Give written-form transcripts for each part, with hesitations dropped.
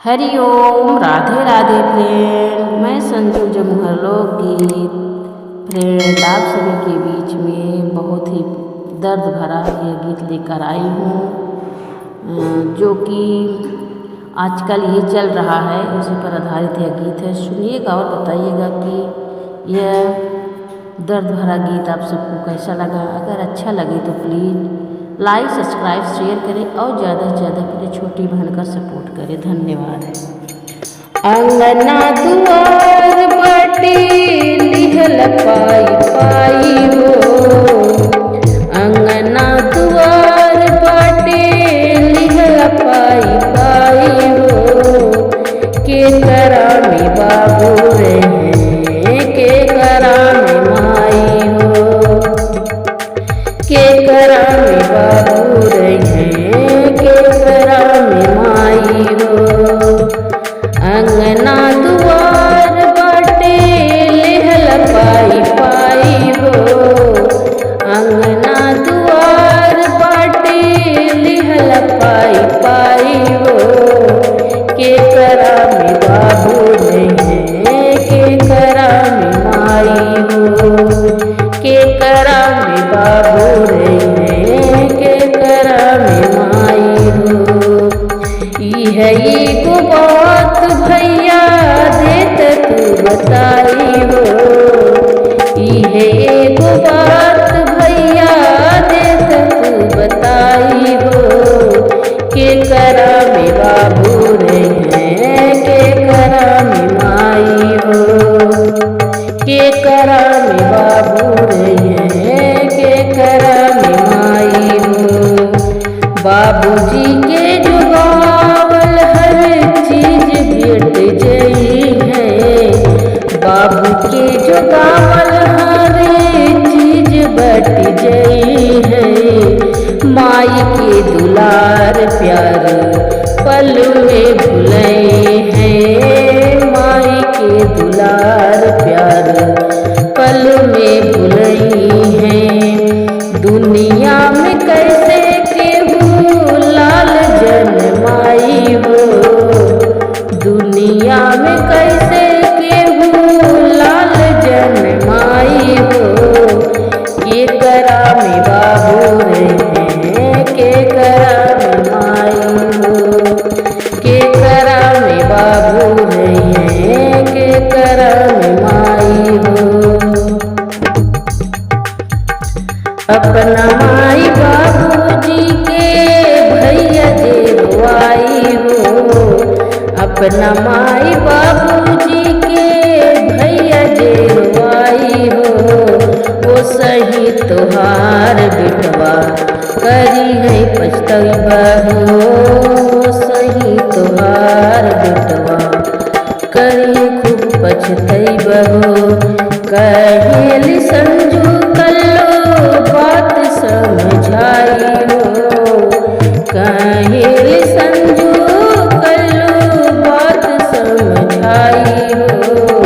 हरि ओम, Radhe Radhe friend. मैं संजू जमुहर लोकगीत friend आप सभी के बीच में बहुत ही दर्द भरा यह गीत लेकर आई हूँ, जो कि आजकल ये चल रहा है, उसी पर आधारित यह गीत है। सुनिएगा और बताइएगा कि यह दर्द भरा गीत आप सबको कैसा लगा। अगर अच्छा लगे तो प्लीज़ लाइक सब्सक्राइब शेयर करें और ज़्यादा से ज़्यादा अपनी छोटी बहन का सपोर्ट करें। धन्यवाद। अंगना दुआर बाटे लिहल पाई पाई हो, अंगना दुआर बाटे लिहल पाई पाई हो। के करा में बाबू रहे के करा में माई हो, के करा में बाबू रहे के करा में माई हो। अंगना दुआर बाटे लेहल पाई पाई हो, अंगना दुआर बाटे लेहल पाई पाई हो। के करा में बाबू रहे के करा में माई हो, के करा में बाबू रहे के करा में माई हो। ई को बात भैया देत तू बताई हो, ई को बात भैया देत तू बताई हो। के करा में बाबू रहे के करा में माई हो, के करा में बाबू रहे के करा में माई हो। बाबूजी के जुगावल हर चीज भेट जई है, बाबू के जुगावल हर चीज बट जई है। माई के दुलार प्यार पल में भुलई है, माई के दुलार प्यार पल में भुलई है। दुनिया में कैसे केहू लाल जनमाई हो, दुनिया में कैसे केहू लाल जनमाई हो। के करा में बाबू रहे के करा में माई हो, के करा में बाबू रहे के करा में माई हो। अपना माई बाबूजी के भैया देवाई हो, अपना माई बाबूजी के भैया देवाई हो। वो सही तोहार बिटवा करी है पछतैबा हो, सही तोहार बिटवा करी खूब पछतैबा हो। कहेली संजू कल्लो बात समझाई हो, कहेली संजू कल्लो बात समझाई हो।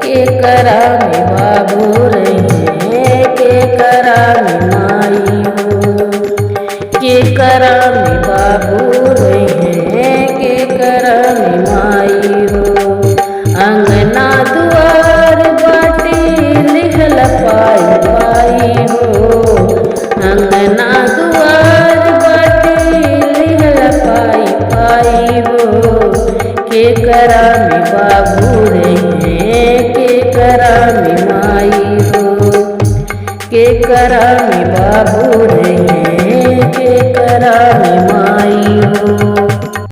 के करा में बाबू रहे के करा में माई हो, के करा में बाबू रहे के करा में माई हो। अंगना दुआर बाटे लिहल पाई पाई हो, अंगना दुआर बाटे लिहल पाई पाई हो। के करा में बाबू रहे के करा में माई हो, के करा में बाबू रहे के करा में